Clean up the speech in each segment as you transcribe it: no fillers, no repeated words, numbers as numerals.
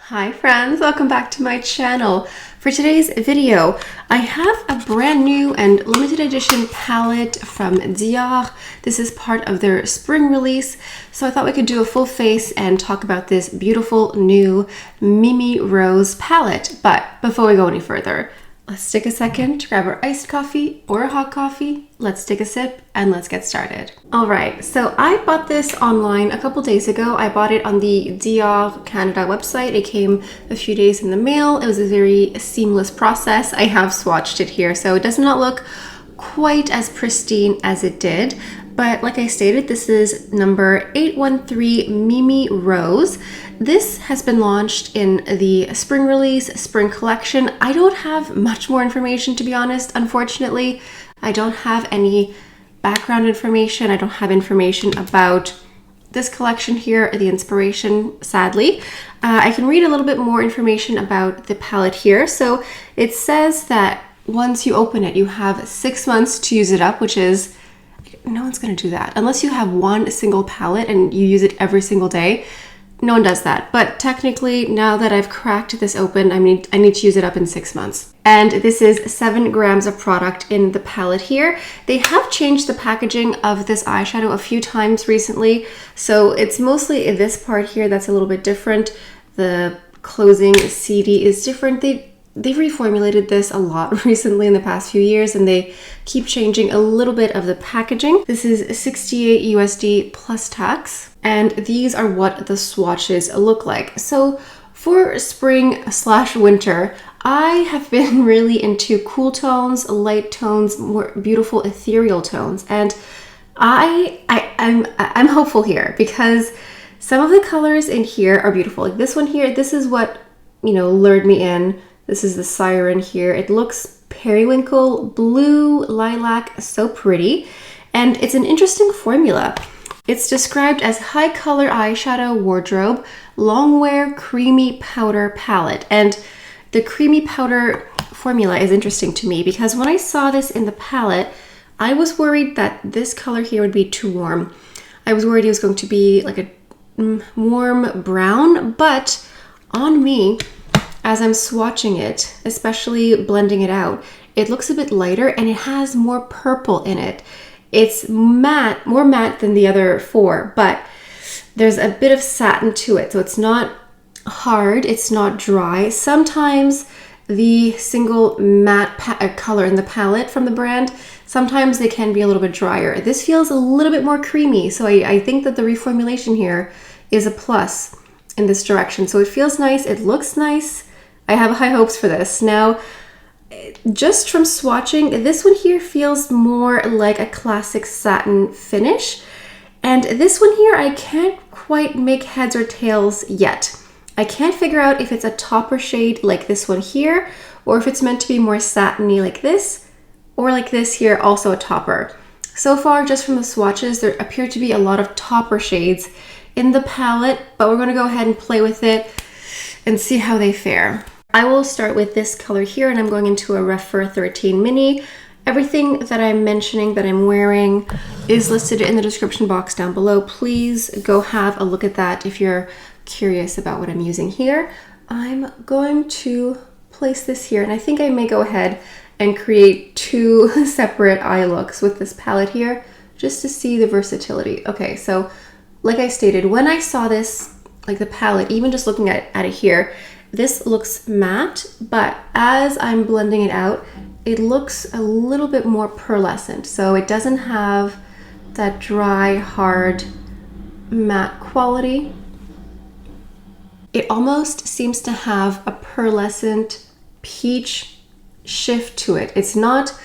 Hi friends, welcome back to my channel. For today's video, I have a brand new and limited edition palette from Dior. This is part of their spring release, so I thought we could do a full face and talk about this beautiful new Mimirose palette. But before we go any further, let's take a second to grab our iced coffee or a hot coffee. Let's take a sip and let's get started. All right, so I bought this online a couple days ago. I bought it on the Dior Canada website. It came a few days in the mail. It was a very seamless process. I have swatched it here, so it does not look quite as pristine as it did. But like I stated, this is number 813 Mimirose. This has been launched in the spring release, spring collection. I don't have much more information, to be honest. Unfortunately, I don't have any background information. I don't have information about this collection here, the inspiration, sadly. I can read a little bit more information about the palette here. So it says that once you open it, you have 6 months to use it up, which is, no one's gonna do that. Unless you have one single palette and you use it every single day, no one does that. But technically, now that I've cracked this open, I need to use it up in 6 months. And this is 7 grams of product in the palette here. They have changed the packaging of this eyeshadow a few times recently. So it's mostly this part here that's a little bit different. The closing CD is different. They've reformulated this a lot recently in the past few years, and they keep changing a little bit of the packaging. This is 68 USD plus tax, and these are what the swatches look like. So for spring/winter, I have been really into cool tones, light tones, more beautiful ethereal tones, and I'm hopeful here because some of the colors in here are beautiful. Like this one here, this is what, lured me in. This is the Siren here. It looks periwinkle, blue, lilac, so pretty. And it's an interesting formula. It's described as high color eyeshadow wardrobe, long wear creamy powder palette. And the creamy powder formula is interesting to me because when I saw this in the palette, I was worried that this color here would be too warm. I was worried it was going to be like a warm brown, but on me, as I'm swatching it, especially blending it out, it looks a bit lighter and it has more purple in it. It's matte, more matte than the other four, but there's a bit of satin to it. So it's not hard, it's not dry. Sometimes the single matte color in the palette from the brand, sometimes they can be a little bit drier. This feels a little bit more creamy. So I think that the reformulation here is a plus in this direction. So it feels nice, it looks nice. I have high hopes for this. Now, just from swatching, this one here feels more like a classic satin finish. And this one here, I can't quite make heads or tails yet. I can't figure out if it's a topper shade like this one here, or if it's meant to be more satiny like this, or like this here, also a topper. So far, just from the swatches, there appear to be a lot of topper shades in the palette, but we're gonna go ahead and play with it and see how they fare. I will start with this color here, and I'm going into a Refer 13 Mini. Everything that I'm mentioning that I'm wearing is listed in the description box down below. Please go have a look at that if you're curious about what I'm using here. I'm going to place this here, and I think I may go ahead and create 2 separate eye looks with this palette here, just to see the versatility. Okay, so like I stated, when I saw this, like the palette, even just looking at it here, this looks matte, but as I'm blending it out, it looks a little bit more pearlescent. So it doesn't have that dry, hard, matte quality. It almost seems to have a pearlescent peach shift to it. It's not,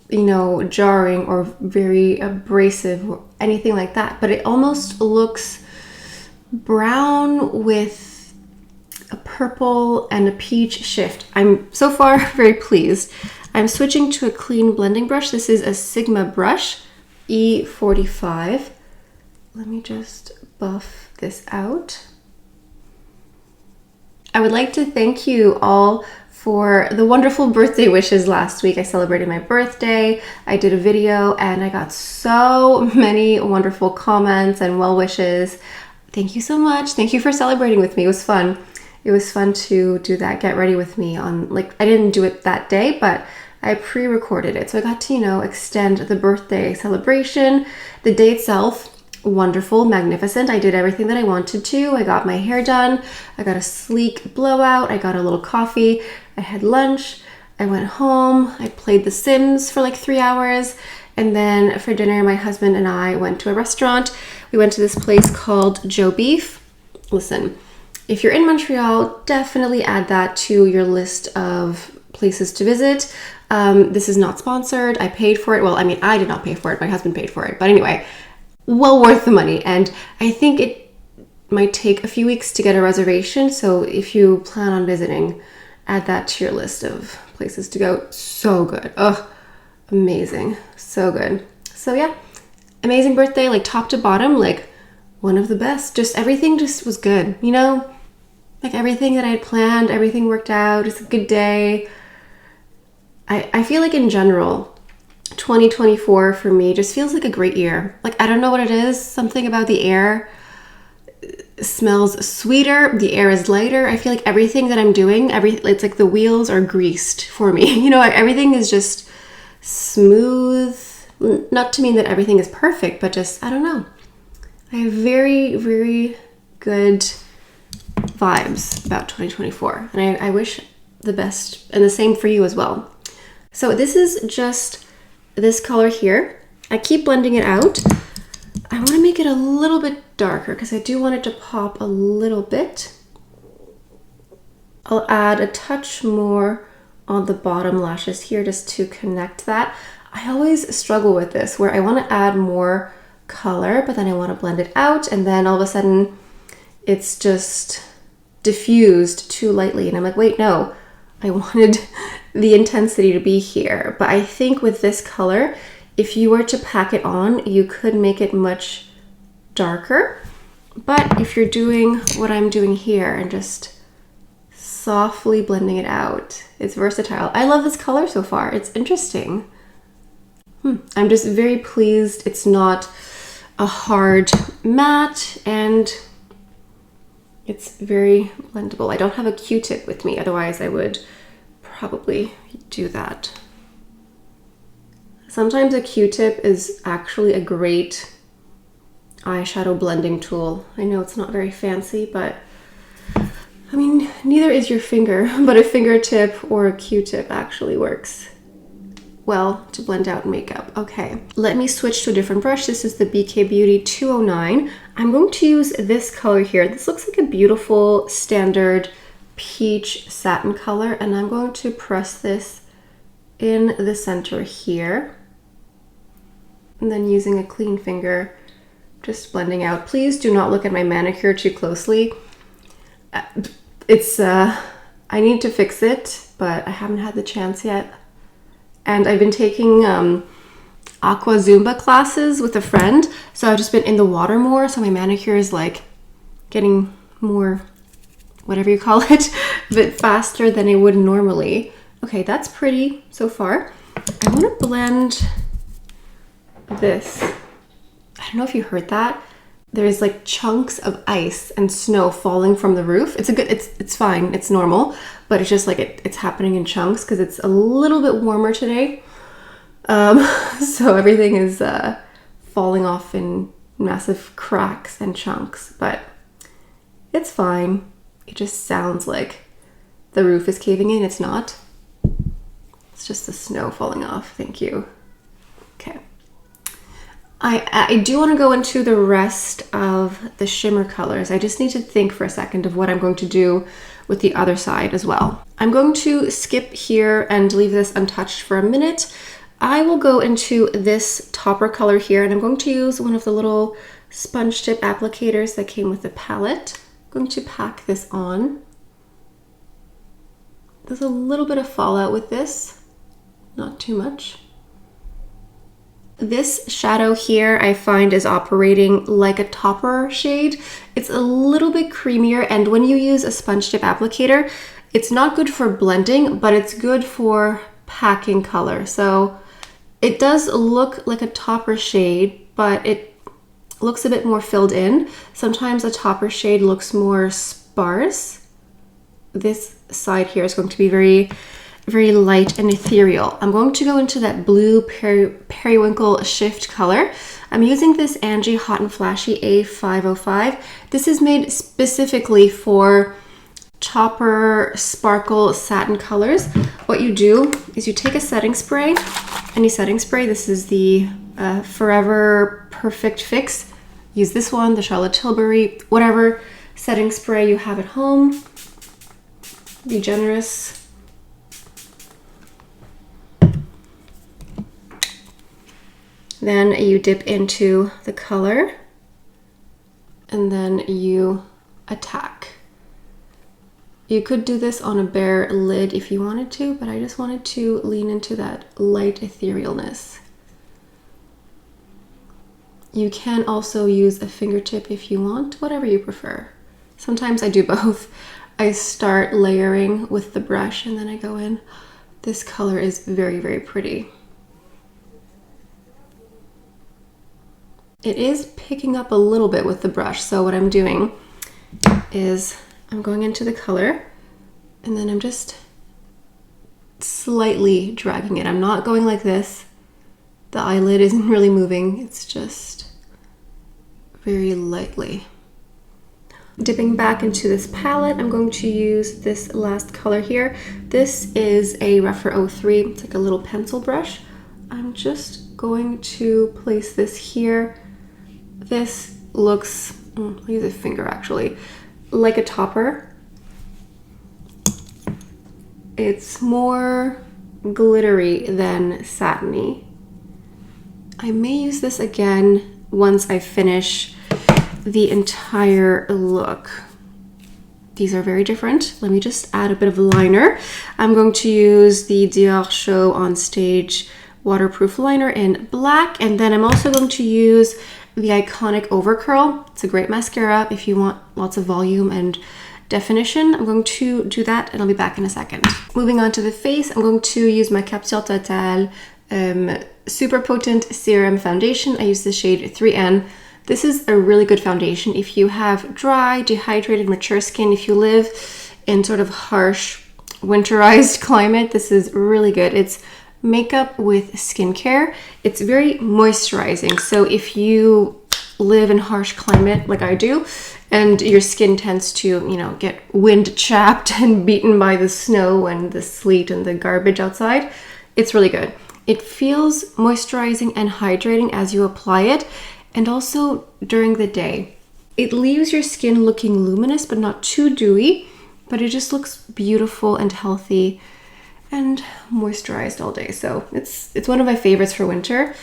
jarring or very abrasive or anything like that, but it almost looks brown with a purple and a peach shift. I'm so far very pleased. I'm switching to a clean blending brush. This is a Sigma brush, E45. Let me just buff this out. I would like to thank you all for the wonderful birthday wishes last week. I celebrated my birthday. I did a video and I got so many wonderful comments and well wishes. Thank you so much. Thank you for celebrating with me. It was fun. it was fun to do that, get ready with me on, like, I didn't do it that day, but I pre-recorded it. So I got to, you know, extend the birthday celebration. The day itself, wonderful, magnificent. I did everything that I wanted to. I got my hair done. I got a sleek blowout. I got a little coffee. I had lunch. I went home. I played The Sims for like 3 hours. And then for dinner, my husband and I went to a restaurant. We went to this place called Joe Beef. Listen, if you're in Montreal, definitely add that to your list of places to visit. This is not sponsored. I paid for it. Well, I mean, I did not pay for it. My husband paid for it. But anyway, well worth the money. And I think it might take a few weeks to get a reservation. So if you plan on visiting, add that to your list of places to go. So good. Oh, amazing. So good. So yeah, amazing birthday, like top to bottom, like one of the best. Just everything just was good, you know? Like everything that I had planned, everything worked out. It's a good day. I feel like in general, 2024 for me just feels like a great year. Like, I don't know what it is. Something about the air smells sweeter. The air is lighter. I feel like everything that I'm doing, it's like the wheels are greased for me. You know, like everything is just smooth. Not to mean that everything is perfect, but just, I don't know. I have very, very good vibes about 2024. And I wish the best, and the same for you as well. So this is just this color here. I keep blending it out. I want to make it a little bit darker because I do want it to pop a little bit. I'll add a touch more on the bottom lashes here just to connect that. I always struggle with this where I want to add more color, but then I want to blend it out, and then all of a sudden it's just diffused too lightly. And I'm like, wait, no, I wanted the intensity to be here. But I think with this color, if you were to pack it on, you could make it much darker. But if you're doing what I'm doing here and just softly blending it out, it's versatile. I love this color so far. It's interesting. I'm just very pleased. It's not a hard matte and it's very blendable. I don't have a Q-tip with me, otherwise I would probably do that. Sometimes a Q-tip is actually a great eyeshadow blending tool. I know it's not very fancy, but I mean, neither is your finger, but a fingertip or a Q-tip actually works well to blend out makeup. Okay, let me switch to a different brush. This is the BK Beauty 209. I'm going to use this color here. This looks like a beautiful standard peach satin color, and I'm going to press this in the center here. And then using a clean finger, just blending out. Please do not look at my manicure too closely. I need to fix it, but I haven't had the chance yet. And I've been taking aqua Zumba classes with a friend, so I've just been in the water more, so my manicure is like getting more, whatever you call it, a bit faster than it would normally. Okay, that's pretty so far. I want to blend this. I don't know if you heard that. There's like chunks of ice and snow falling from the roof. It's fine, it's normal, but it's just like it's happening in chunks because it's a little bit warmer today. So everything is falling off in massive cracks and chunks, but it's fine. It just sounds like the roof is caving in. It's not. It's just the snow falling off. Thank you. Okay. I do want to go into the rest of the shimmer colors. I just need to think for a second of what I'm going to do with the other side as well. I'm going to skip here and leave this untouched for a minute. I will go into this topper color here, and I'm going to use one of the little sponge tip applicators that came with the palette. I'm going to pack this on. There's a little bit of fallout with this, not too much. This shadow here I find is operating like a topper shade. It's a little bit creamier, and when you use a sponge tip applicator, it's not good for blending, but it's good for packing color. So it does look like a topper shade, but it looks a bit more filled in. Sometimes a topper shade looks more sparse, this side here is going to be very, very light and ethereal. I'm going to go into that blue periwinkle shift color. I'm using this Angie Hot and Flashy A505. This is made specifically for topper sparkle satin colors. What you do is you take a setting spray, any setting spray. This is the Forever Perfect Fix. Use this one, the Charlotte Tilbury, whatever setting spray you have at home. Be generous. Then you dip into the color and then you attack. You could do this on a bare lid if you wanted to, but I just wanted to lean into that light etherealness. You can also use a fingertip if you want, whatever you prefer. Sometimes I do both. I start layering with the brush and then I go in. This color is very, very pretty. It is picking up a little bit with the brush, so what I'm doing is I'm going into the color and then I'm just slightly dragging it. I'm not going like this. The eyelid isn't really moving. It's just very lightly. Dipping back into this palette, I'm going to use this last color here. This is a Rephr 03. It's like a little pencil brush. I'm just going to place this here. This looks, I'll use a finger actually, like a topper. It's more glittery than satiny. I may use this again once I finish the entire look. These are very different. Let me just add a bit of liner. I'm going to use the Diorshow On Stage waterproof liner in black, and then I'm also going to use the iconic Overcurl. It's a great mascara if you want lots of volume and definition. I'm going to do that and I'll be back in a second. Moving on to the face, I'm going to use my Totale Super Potent Serum Foundation. I use the shade 3N. This is a really good foundation if you have dry, dehydrated, mature skin. If you live in sort of harsh, winterized climate, this is really good. It's makeup with skincare. It's very moisturizing. So if you live in harsh climate like I do, and your skin tends to, you know, get wind chapped and beaten by the snow and the sleet and the garbage outside, it's really good. It feels moisturizing and hydrating as you apply it, and also during the day. It leaves your skin looking luminous but not too dewy, but it just looks beautiful and healthy and moisturized all day. So it's one of my favorites for winter.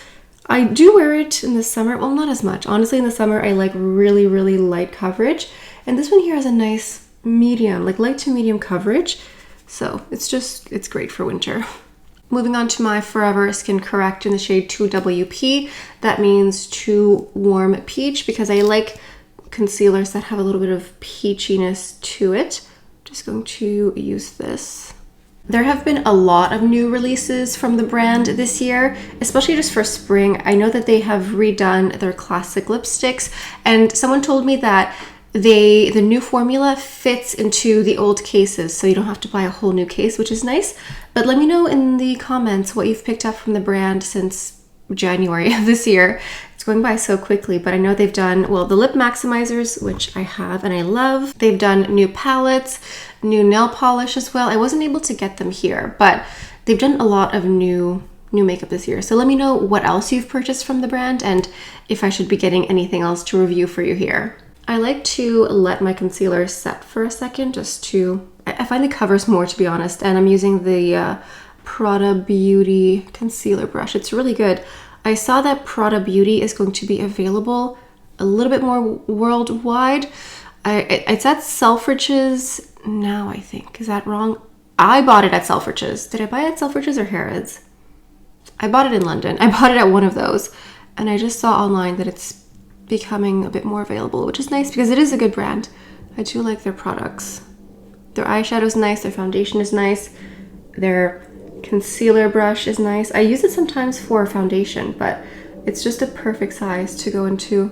I do wear it in the summer. Well, not as much. Honestly, in the summer, I like really, really light coverage. And this one here has a nice medium, like light to medium coverage. So it's great for winter. Moving on to my Forever Skin Correct in the shade 2WP. That means Too Warm Peach, because I like concealers that have a little bit of peachiness to it. Just going to use this. There have been a lot of new releases from the brand this year, especially just for spring. I know that they have redone their classic lipsticks, and someone told me that the new formula fits into the old cases, so you don't have to buy a whole new case, which is nice. But let me know in the comments what you've picked up from the brand since January of this year. It's going by so quickly, but I know they've done, well, the lip maximizers, which I have and I love. They've done new palettes, new nail polish as well. I wasn't able to get them here, but they've done a lot of new makeup this year. So let me know what else you've purchased from the brand and if I should be getting anything else to review for you here. I like to let my concealer set for a second just to, I find it covers more, to be honest, and I'm using the Prada Beauty concealer brush. It's really good. I saw that Prada Beauty is going to be available a little bit more worldwide. It's at Selfridges now, I think. Is that wrong? I bought it at Selfridges. Did I buy it at Selfridges or Harrods? I bought it in London. I bought it at one of those, and I just saw online that it's becoming a bit more available, which is nice because it is a good brand. I do like their products. Their eyeshadow is nice, their foundation is nice, their concealer brush is nice. I use it sometimes for foundation, but it's just a perfect size to go into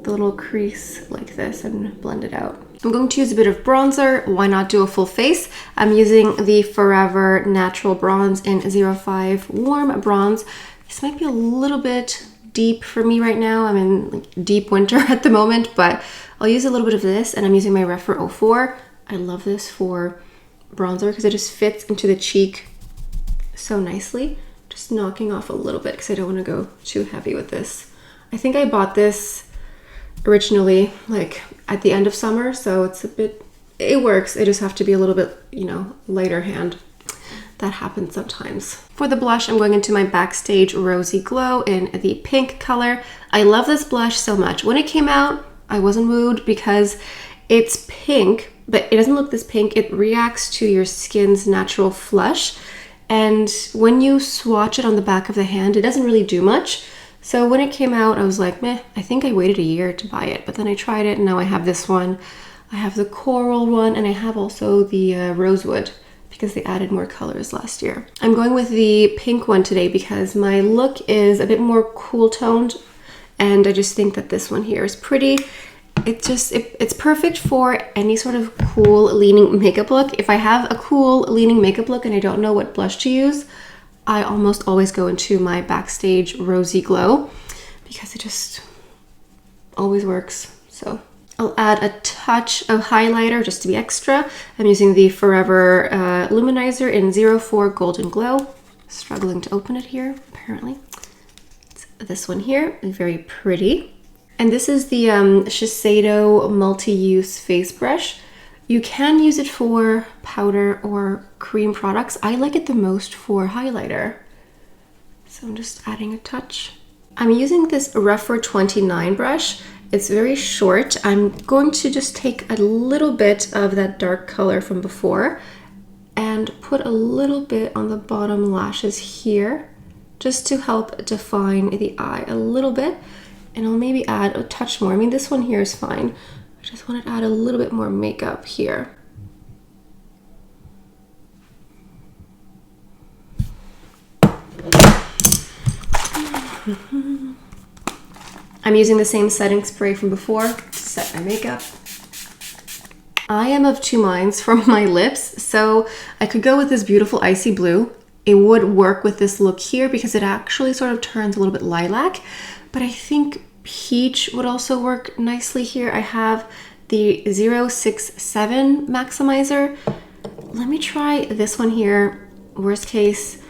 the little crease like this and blend it out. I'm going to use a bit of bronzer. Why not do a full face? I'm using the Forever Natural Bronze in 05 Warm Bronze. This might be a little bit deep for me right now. I'm in like deep winter at the moment, but I'll use a little bit of this, and I'm using my Refer 04. I love this for bronzer because it just fits into the cheek so nicely. Just knocking off a little bit because I don't want to go too heavy with this. I think I bought this originally like at the end of summer, so it's a bit, it works. I just have to be a little bit, you know, lighter hand. That happens sometimes. For the blush, I'm going into my Backstage Rosy Glow in the pink color. I love this blush so much. When it came out, I wasn't moved because it's pink, but it doesn't look this pink. It reacts to your skin's natural flush. And when you swatch it on the back of the hand, it doesn't really do much. So when it came out, I was like, meh, I think I waited a year to buy it. But then I tried it, and now I have this one. I have the coral one, and I have also the rosewood, because they added more colors last year. I'm going with the pink one today because my look is a bit more cool toned, and I just think that this one here is pretty. It's perfect for any sort of cool leaning makeup look. If I have a cool leaning makeup look and I don't know what blush to use, I almost always go into my Backstage Rosy Glow because it just always works. So I'll add a touch of highlighter just to be extra. I'm using the Forever Luminizer in 04 Golden Glow. Struggling to open it here, apparently. It's this one here, very pretty. And this is the Shiseido multi-use face brush. You can use it for powder or cream products. I like it the most for highlighter. So I'm just adding a touch. I'm using this Refer 29 brush. It's very short. I'm going to just take a little bit of that dark color from before and put a little bit on the bottom lashes here just to help define the eye a little bit. And I'll maybe add a touch more. I mean, this one here is fine. I just want to add a little bit more makeup here. I'm using the same setting spray from before to set my makeup. I am of two minds for my lips, so I could go with this beautiful icy blue. It would work with this look here because it actually sort of turns a little bit lilac, but I think peach would also work nicely here. I have the 067 maximizer. Let me try this one here. Worst case,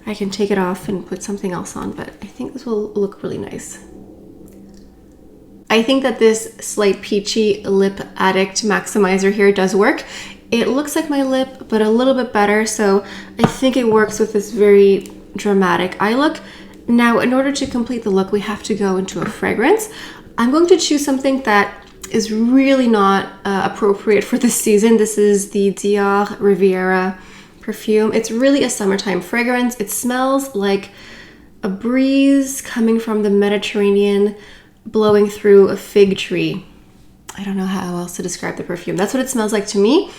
I can take it off and put something else on, but I think this will look really nice. I think that this Slight Peachy Lip Addict Maximizer here does work. It looks like my lip, but a little bit better, so I think it works with this very dramatic eye look. Now, in order to complete the look, we have to go into a fragrance. I'm going to choose something that is really not appropriate for this season. This is the Dior Riviera perfume. It's really a summertime fragrance. It smells like a breeze coming from the Mediterranean, blowing through a fig tree. I don't know how else to describe the perfume. That's what it smells like to me.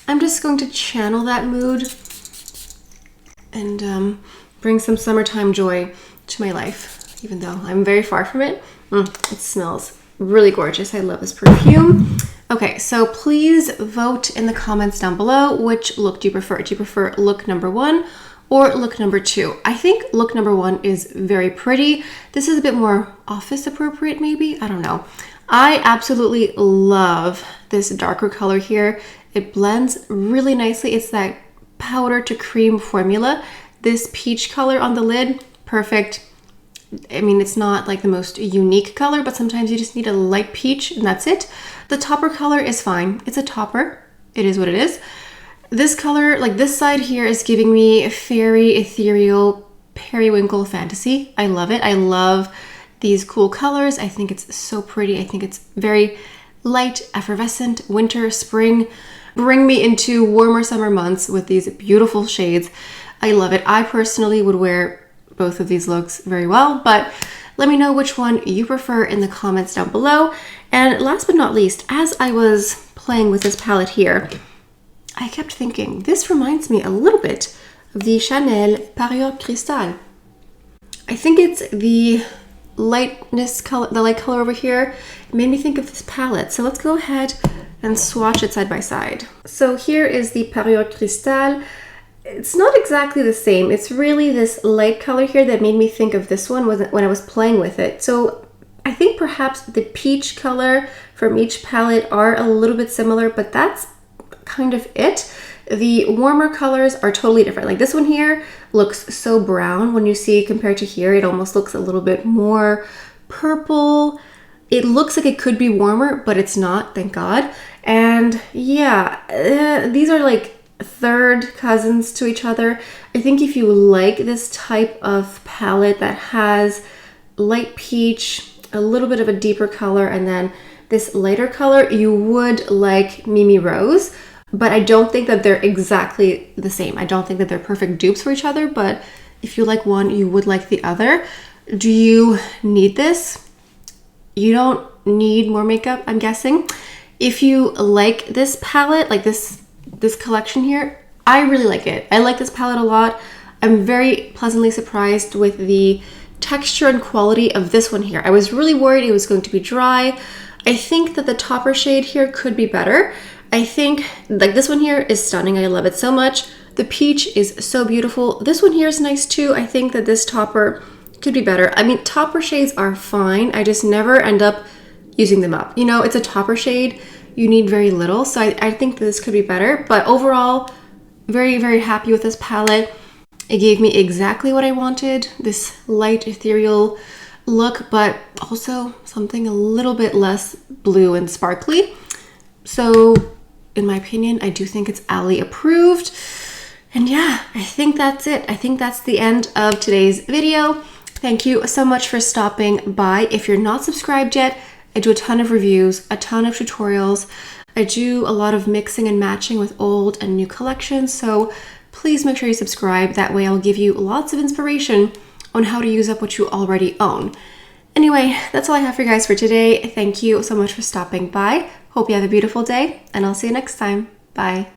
I'm just going to channel that mood and bring some summertime joy to my life, even though I'm very far from it. It smells really gorgeous. I love this perfume. Okay, so please vote in the comments down below. Which look do you prefer? Do you prefer look number 1 or look number 2? I think look number 1 is very pretty. This is a bit more office appropriate, maybe. I don't know. I absolutely love this darker color here. It blends really nicely. It's that powder to cream formula. This peach color on the lid, perfect. I mean, it's not like the most unique color, but sometimes you just need a light peach and that's it. The topper color is fine. It's a topper. It is what it is. This color, like this side here, is giving me fairy, ethereal, periwinkle fantasy. I love it. I love these cool colors. I think it's so pretty. I think it's very light, effervescent, winter, spring. Bring me into warmer summer months with these beautiful shades. I love it. I personally would wear both of these looks very well, but let me know which one you prefer in the comments down below. And last but not least, as I was playing with this palette here, I kept thinking, this reminds me a little bit of the Chanel Parure Cristal. I think it's the lightness color, the light color over here. It made me think of this palette. So let's go ahead and swatch it side by side. So here is the Parure Cristal. It's not exactly the same. It's really this light color here that made me think of this one when I was playing with it. So I think perhaps the peach color from each palette are a little bit similar, but that's kind of it. The warmer colors are totally different. Like this one here looks so brown when you see compared to here. It almost looks a little bit more purple. It looks like it could be warmer, but it's not, thank God. And yeah, these are like third cousins to each other. I think if you like this type of palette that has light peach, a little bit of a deeper color, and then this lighter color, you would like Mimirose. But I don't think that they're exactly the same. I don't think that they're perfect dupes for each other, but if you like one, you would like the other. Do you need this? You don't need more makeup, I'm guessing. If you like this palette, like this collection here, I really like it. I like this palette a lot. I'm very pleasantly surprised with the texture and quality of this one here. I was really worried it was going to be dry. I think that the topper shade here could be better. I think like this one here is stunning. I love it so much. The peach is so beautiful. This one here is nice too. I think that this topper could be better. I mean, topper shades are fine. I just never end up using them up. You know, it's a topper shade. You need very little. So I think this could be better. But overall, very, very happy with this palette. It gave me exactly what I wanted. This light ethereal look, but also something a little bit less blue and sparkly. So in my opinion, I do think it's Ali approved. And yeah, I think that's it. I think that's the end of today's video. Thank you so much for stopping by. If you're not subscribed yet, I do a ton of reviews, a ton of tutorials. I do a lot of mixing and matching with old and new collections. So please make sure you subscribe. That way I'll give you lots of inspiration on how to use up what you already own. Anyway, that's all I have for you guys for today. Thank you so much for stopping by. Hope you have a beautiful day, and I'll see you next time. Bye.